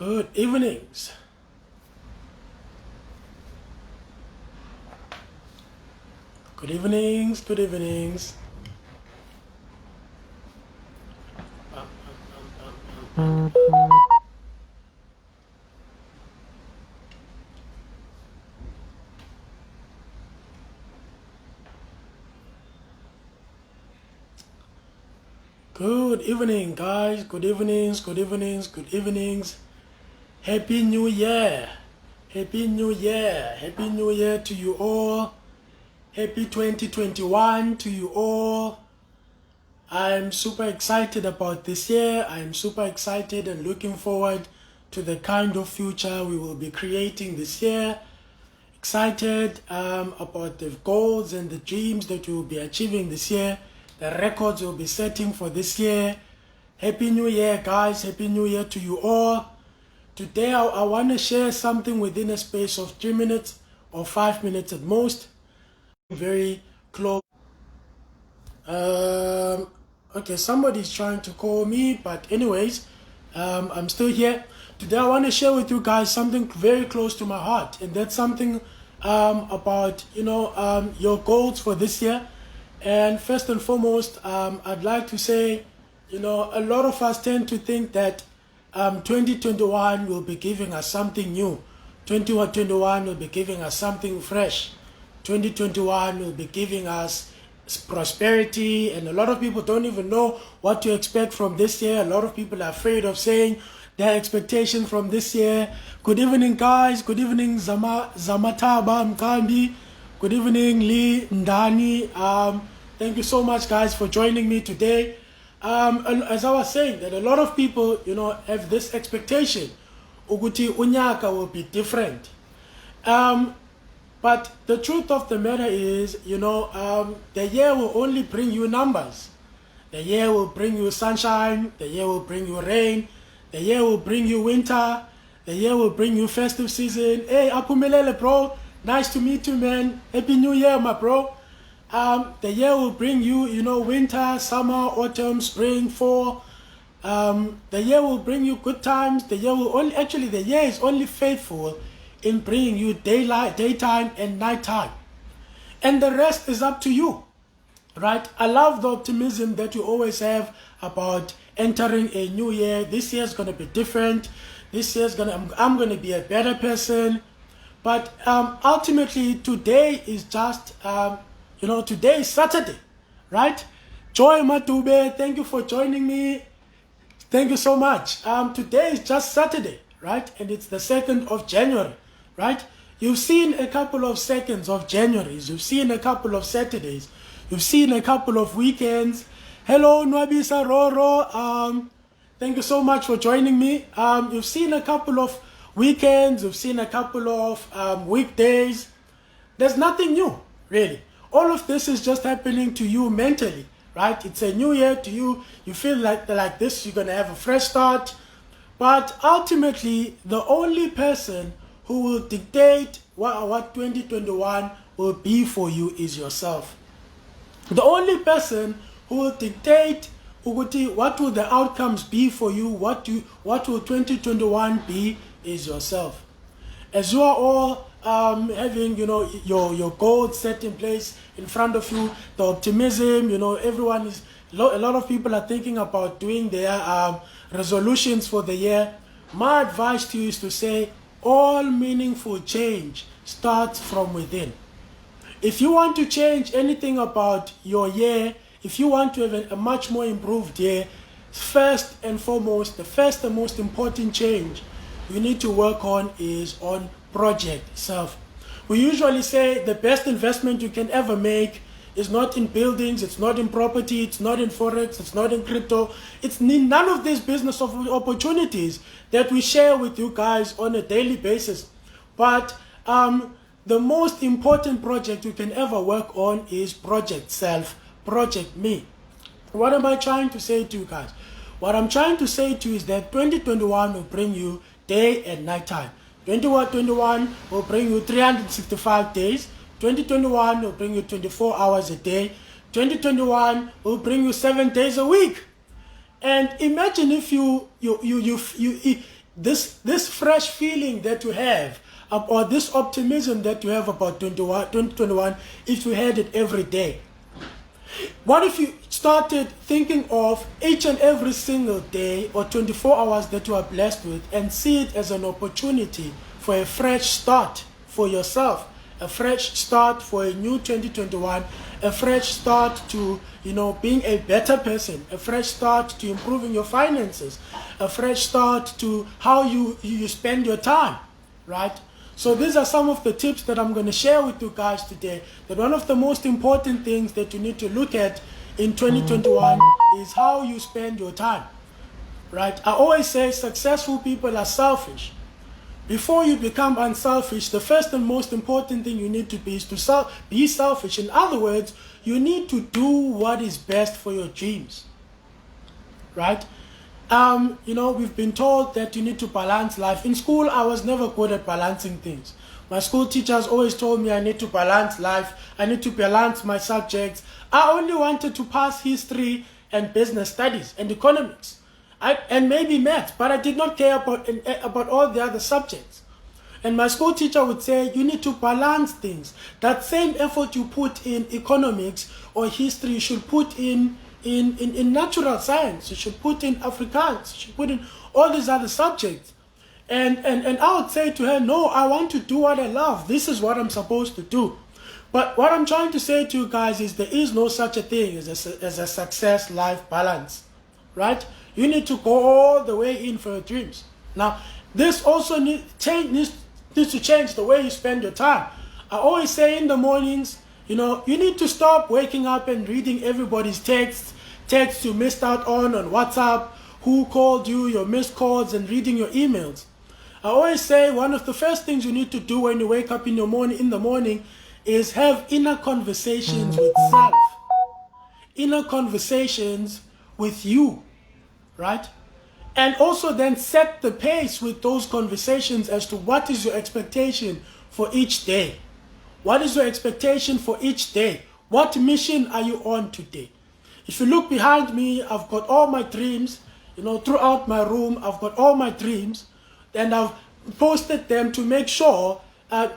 Good evenings. Good evenings. Good evenings. Good evening, guys. Good evenings. Good evenings. Good evenings. Happy New Year. Happy New Year. Happy New Year to you all. Happy 2021 to you all. I'm super excited about this year. I'm super excited and looking forward to the kind of future we will be creating this year. Excited about the goals and the dreams that we will be achieving this year, the records we'll be setting for this year. Happy New Year, guys. Happy New Year to you all. Today I want to share something within a space of 3 minutes or 5 minutes at most. Very close. Okay, somebody's trying to call me, but anyways, I'm still here. Today I want to share with you guys something very close to my heart, and that's something about your goals for this year. And first and foremost, I'd like to say, a lot of us tend to think that 2021 will be giving us something new. 2021 will be giving us something fresh. 2021 will be giving us prosperity, and a lot of people don't even know what to expect from this year. A lot of people are afraid of saying their expectations from this year. Good evening, guys. Good evening, Zamataba Mkambi. Good evening, Lee Ndani. Thank you so much, guys, for joining me today. As I was saying, that a lot of people, have this expectation, Uguti Unyaka will be different. But the truth of the matter is, the year will only bring you numbers. The year will bring you sunshine. The year will bring you rain. The year will bring you winter. The year will bring you festive season. Hey, Apumelele, bro. Nice to meet you, man. Happy New Year, my bro. The year will bring you, winter, summer, autumn, spring, fall. The year will bring you good times. The year is only faithful in bringing you daytime and nighttime. And the rest is up to you, right? I love the optimism that you always have about entering a new year. This year is going to be different. This year I'm going to be a better person. But ultimately, today is just, today is Saturday, right? Joy Matube, thank you for joining me. Thank you so much. Today is just Saturday, right? And it's the 2nd of January, right? You've seen a couple of 2nds of Januaries. You've seen a couple of Saturdays. You've seen a couple of weekends. Hello, Nwabisa Roro. Thank you so much for joining me. You've seen a couple of weekends. You've seen a couple of weekdays. There's nothing new, really. All of this is just happening to you mentally, right? It's a new year to you. You feel like this, you're going to have a fresh start. But ultimately, the only person who will dictate what 2021 will be for you is yourself. The only person who will dictate what will the outcomes be for you, what will 2021 be, is yourself. As you are all having your goals set in place in front of you, the optimism, everyone is, a lot of people are thinking about doing their resolutions for the year. My advice to you is to say all meaningful change starts from within. If you want to change anything about your year, if you want to have a much more improved year, first and foremost, the first and most important change you need to work on is on project itself. We usually say the best investment you can ever make is not in buildings, it's not in property, it's not in forex, it's not in crypto. It's none of these business opportunities that we share with you guys on a daily basis. But the most important project you can ever work on is project self, project me. What am I trying to say to you guys? What I'm trying to say to you is that 2021 will bring you day and night time. 2021 will bring you 365 days. 2021 will bring you 24 hours a day. 2021 will bring you 7 days a week. And imagine if this fresh feeling that you have, or this optimism that you have about 2021, if you had it every day? What if you started thinking of each and every single day or 24 hours that you are blessed with and see it as an opportunity for a fresh start for yourself, a fresh start for a new 2021, a fresh start to, being a better person, a fresh start to improving your finances, a fresh start to how you spend your time, right? So these are some of the tips that I'm going to share with you guys today. That one of the most important things that you need to look at in 2021 is how you spend your time, right? I always say successful people are selfish. Before you become unselfish, the first and most important thing you need to be is to be selfish. In other words, you need to do what is best for your dreams, right? We've been told that you need to balance life. In school, I was never good at balancing things. My school teachers always told me I need to balance life. I need to balance my subjects. I only wanted to pass history and business studies and economics, and maybe math, but I did not care about all the other subjects. And my school teacher would say, you need to balance things. That same effort you put in economics or history, you should put in natural science, you should put in Afrikaans, you should put in all these other subjects. And I would say to her, no, I want to do what I love. This is what I'm supposed to do. But what I'm trying to say to you guys is there is no such a thing as a success-life balance, right? You need to go all the way in for your dreams. Now, this also needs to change the way you spend your time. I always say in the mornings, you need to stop waking up and reading everybody's texts you missed out on WhatsApp, who called you, your missed calls, and reading your emails. I always say one of the first things you need to do when you wake up in the morning is have inner conversations with self. Inner conversations with you, right? And also then set the pace with those conversations as to what is your expectation for each day. What is your expectation for each day? What mission are you on today? If you look behind me, I've got all my dreams, throughout my room, I've got all my dreams, and I've posted them to make sure,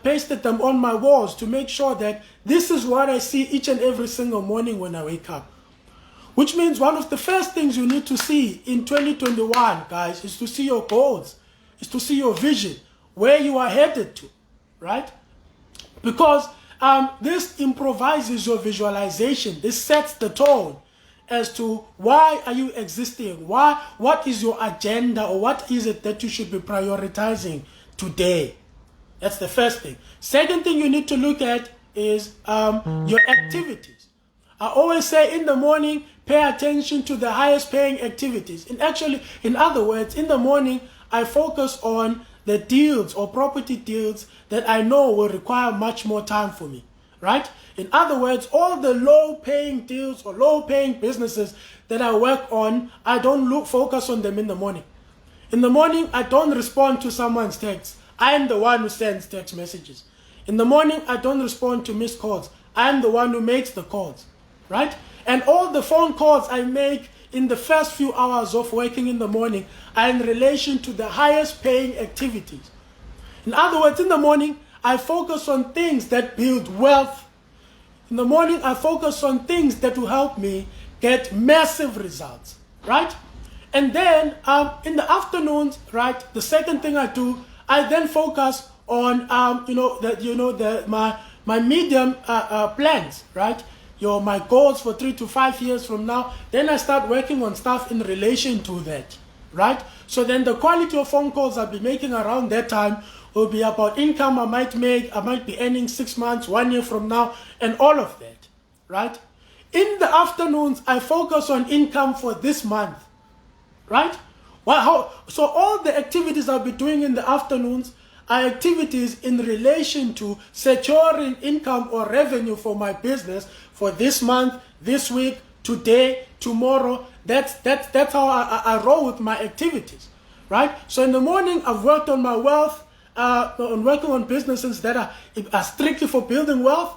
pasted them on my walls to make sure that this is what I see each and every single morning when I wake up. Which means one of the first things you need to see in 2021, guys, is to see your goals, is to see your vision, where you are headed to, right? Because this improvises your visualization. This sets the tone as to why are you existing? What is your agenda, or what is it that you should be prioritizing today? That's the first thing. Second thing you need to look at is your activities. I always say in the morning, pay attention to the highest paying activities. In other words, in the morning, I focus on the deals or property deals that I know will require much more time for me, right? In other words, all the low-paying deals or low-paying businesses that I work on, I don't focus on them in the morning. In the morning, I don't respond to someone's text. I am the one who sends text messages. In the morning, I don't respond to missed calls. I am the one who makes the calls, right? And all the phone calls I make in the first few hours of working in the morning are in relation to the highest paying activities. In other words, in the morning, I focus on things that build wealth. In the morning, I focus on things that will help me get massive results, right? And then in the afternoons, right, the second thing I do, I then focus on my medium plans, right? My goals for 3 to 5 years from now. Then I start working on stuff in relation to that, right? So then the quality of phone calls I'll be making around that time will be about income I might be earning 6 months, 1 year from now, and all of that, right? In the afternoons, I focus on income for this month, right? So all the activities I'll be doing in the afternoons are activities in relation to securing income or revenue for my business for this month, this week, today, tomorrow. That's how I roll with my activities, right? So in the morning, I've worked on my wealth, on working on businesses that are strictly for building wealth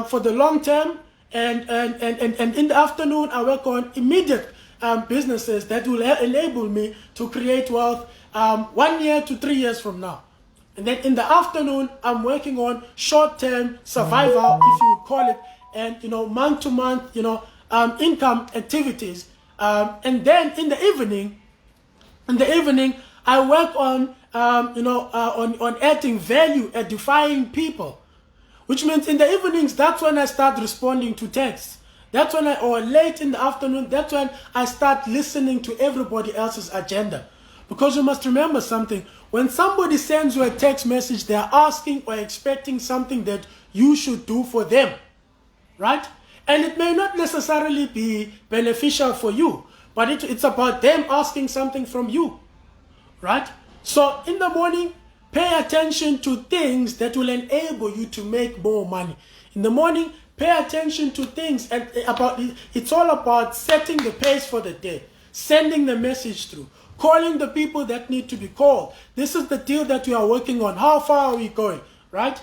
for the long term. And in the afternoon, I work on immediate businesses that will enable me to create wealth 1 year to 3 years from now. And then in the afternoon, I'm working on short-term survival, if you would call it, and month-to-month, income activities. And then in the evening, I work on on adding value, edifying people. Which means in the evenings, that's when I start responding to texts. That's when or late in the afternoon, that's when I start listening to everybody else's agenda. Because you must remember something. When somebody sends you a text message, they are asking or expecting something that you should do for them. Right? And it may not necessarily be beneficial for you, but it's about them asking something from you. Right? So in the morning, pay attention to things that will enable you to make more money. In the morning, pay attention to things it's all about setting the pace for the day, sending the message through, calling the people that need to be called. This is the deal that we are working on. How far are we going, right?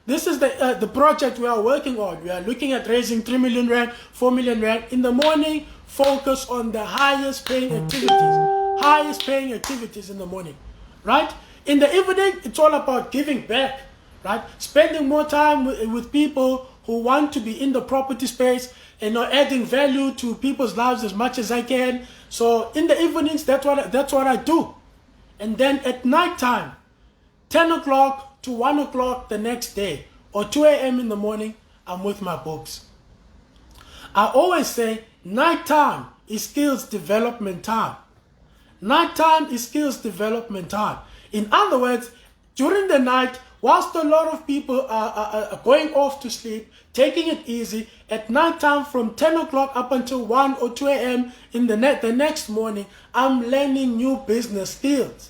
This is the project we are working on. We are looking at raising 3 million rand, 4 million rand. In the morning, focus on the highest paying activities in the morning, right? In the evening, it's all about giving back, right? Spending more time with people who want to be in the property space and adding value to people's lives as much as I can. So in the evenings, that's what I do. And then at night time, 10 o'clock to 1 o'clock the next day, or 2 a.m. in the morning, I'm with my books. I always say nighttime is skills development time. Nighttime is skills development time. In other words, during the night, whilst a lot of people are going off to sleep, taking it easy, at nighttime from 10 o'clock up until 1 or 2 a.m. in the next morning, I'm learning new business skills.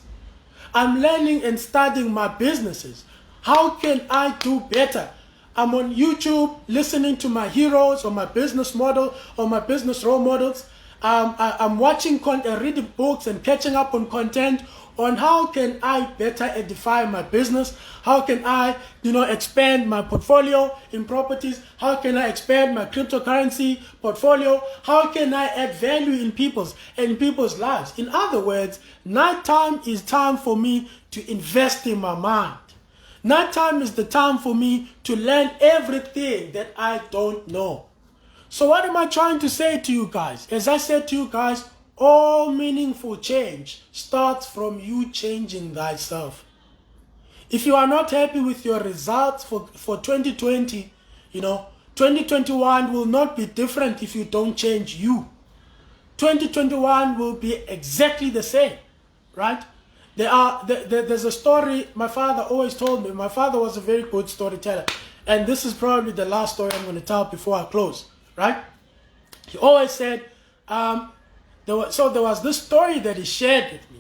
I'm learning and studying my businesses. How can I do better? I'm on YouTube listening to my heroes or my business model or my business role models. I'm watching reading books and catching up on content on how can I better edify my business, how can I, expand my portfolio in properties, how can I expand my cryptocurrency portfolio, how can I add value in people's lives. In other words, nighttime is time for me to invest in my mind. Nighttime is the time for me to learn everything that I don't know. So what am I trying to say to you guys? As I said to you guys, all meaningful change starts from you changing thyself. If you are not happy with your results for 2020, 2021 will not be different if you don't change you. 2021 will be exactly the same, right? There's a story my father always told me. My father was a very good storyteller. And this is probably the last story I'm going to tell before I close, right? He always said, there was this story that he shared with me.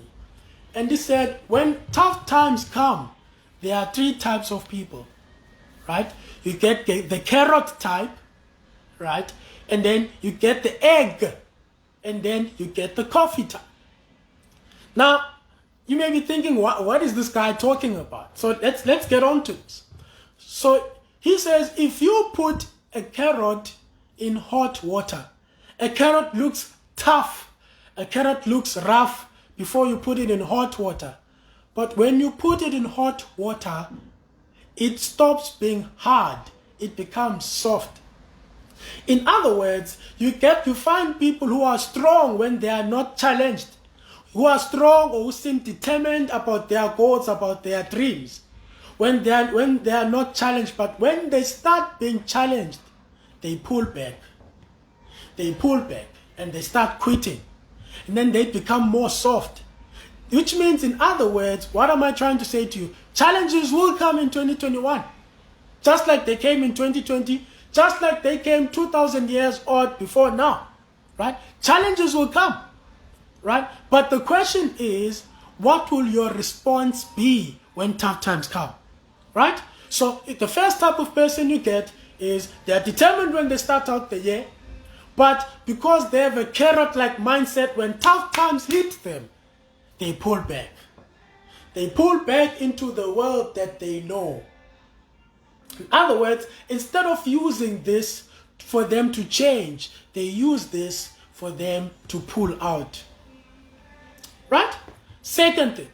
And he said, when tough times come, there are 3 types of people, right? You get the carrot type, right? And then you get the egg. And then you get the coffee type. Now, you may be thinking, what is this guy talking about? So let's get on to this. So he says, if you put a carrot in hot water, a carrot looks tough, a carrot looks rough before you put it in hot water. But when you put it in hot water, it stops being hard. It becomes soft. In other words, you find people who are strong when they are not challenged, who are strong or who seem determined about their goals, about their dreams, when they are not challenged. But when they start being challenged, they pull back. They pull back and they start quitting. And then they become more soft. Which means, in other words, what am I trying to say to you? Challenges will come in 2021. Just like they came in 2020, just like they came 2,000 years odd before now, right? Challenges will come, right? But the question is, what will your response be when tough times come, right? So the first type of person you get is they're determined when they start out the year, but because they have a carrot-like mindset, when tough times hit them, they pull back. They pull back into the world that they know. In other words, instead of using this for them to change. They use this for them to pull out. Right? Second thing,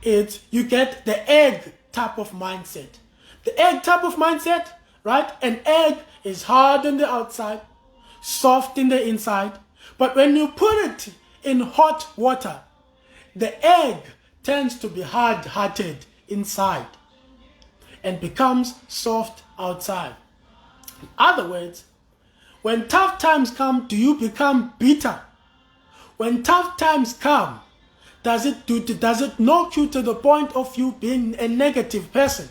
it's you get the egg type of mindset. The egg type of mindset, right? An egg is hard on the outside, soft in the inside. But when you put it in hot water, the egg tends to be hard-hearted inside and becomes soft outside. In other words, when tough times come, do you become bitter? When tough times come, does it knock you to the point of you being a negative person?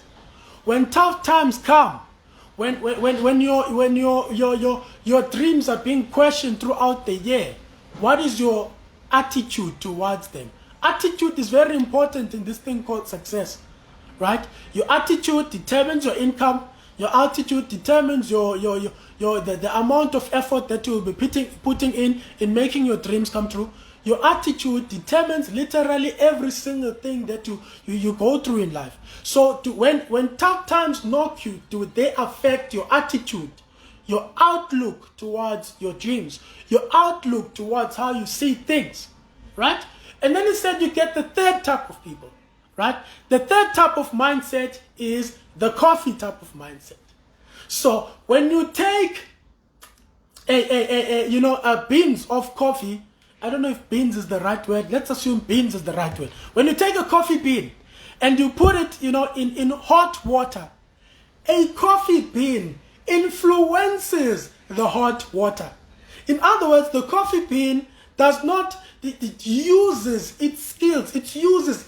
When tough times come, when your dreams are being questioned throughout the year, what is your attitude towards them? Attitude is very important in this thing called success, right? Your attitude determines your income. Your attitude determines the amount of effort that you will be putting in making your dreams come true. Your attitude determines literally every single thing that you go through in life. So when tough times knock you, do they affect your attitude, your outlook towards your dreams, your outlook towards how you see things, right? And then he said you get the third type of people, right? The third type of mindset is the coffee type of mindset. So when you take beans of coffee, I don't know if beans is the right word. Let's assume beans is the right word. When you take a coffee bean and you put it, in hot water, a coffee bean influences the hot water. In other words, the coffee bean does not, it uses its skills, it uses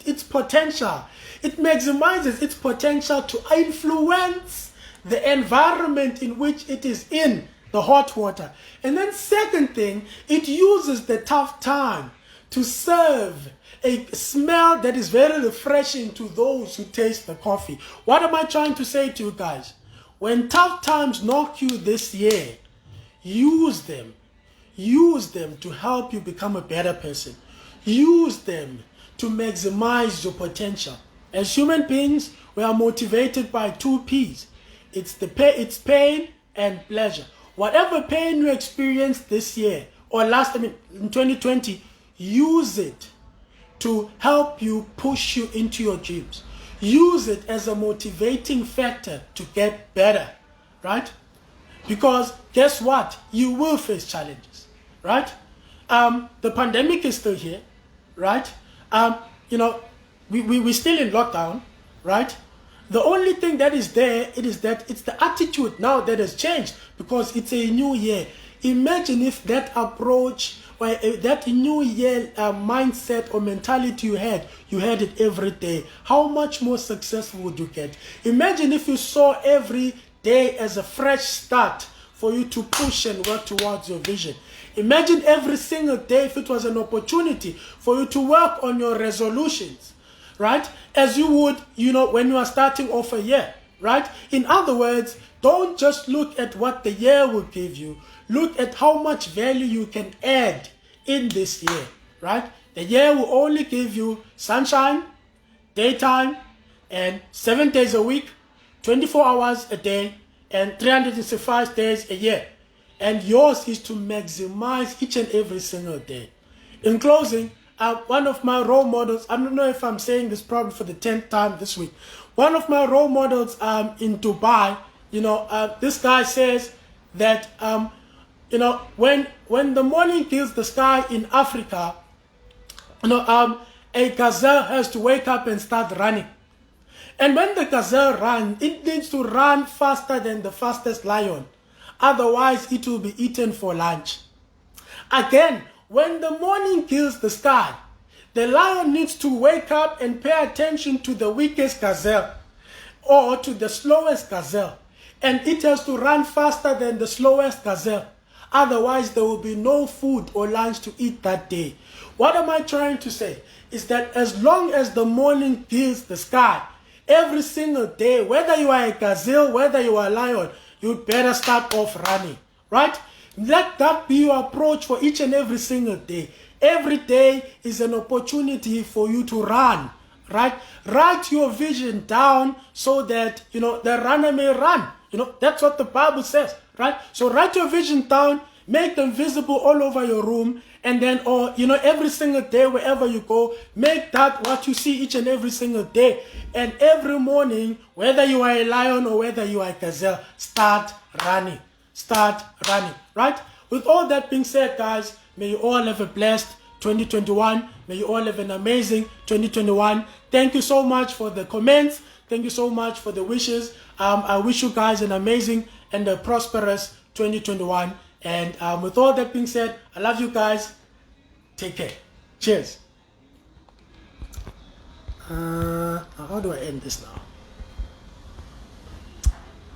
its potential. It maximizes its potential to influence the environment in which it is in, the hot water. And then second thing, it uses the tough time to serve a smell that is very refreshing to those who taste the coffee. What am I trying to say to you guys? When tough times knock you this year, use them. Use them to help you become a better person. Use them to maximize your potential. As human beings, we are motivated by 2 P's. It's pain and pleasure. Whatever pain you experienced this year or in 2020, use it to help you push you into your dreams. Use it as a motivating factor to get better, right? Because guess what? You will face challenges, right? The pandemic is still here, right? We're still in lockdown, right? The only thing that is there, it's the attitude now that has changed because it's a new year. Imagine if that approach or that new year mindset or mentality you had it every day. How much more successful would you get? Imagine if you saw every day as a fresh start for you to push and work towards your vision. Imagine every single day if it was an opportunity for you to work on your resolutions. Right? As you would, when you are starting off a year, right? In other words, don't just look at what the year will give you. Look at how much value you can add in this year, right? The year will only give you sunshine, daytime, and 7 days a week, 24 hours a day, and 365 days a year. And yours is to maximize each and every single day. In closing, one of my role models, I don't know if I'm saying this probably for the 10th time this week. One of my role models in Dubai, this guy says that, when the morning kills the sky in Africa, a gazelle has to wake up and start running. And when the gazelle runs, it needs to run faster than the fastest lion. Otherwise, it will be eaten for lunch. Again, when the morning kills the sky, the lion needs to wake up and pay attention to the weakest gazelle or to the slowest gazelle. And it has to run faster than the slowest gazelle. Otherwise, there will be no food or lunch to eat that day. What am I trying to say? Is that as long as the morning kills the sky, every single day, whether you are a gazelle, whether you are a lion, you'd better start off running, right? Let that be your approach for each and every single day. Every day is an opportunity for you to run, right? Write your vision down so that, the runner may run. You know, that's what the Bible says, right? So write your vision down, make them visible all over your room, and then, or, you know, every single day, wherever you go, make that what you see each and every single day. And every morning, whether you are a lion or whether you are a gazelle, start running. Start running, right? With all that being said, guys, may you all have a blessed 2021. May you all have an amazing 2021. Thank you so much for the comments. Thank you so much for the wishes. I wish you guys an amazing and a prosperous 2021. And with all that being said, I love you guys. Take care. Cheers. How do I end this now?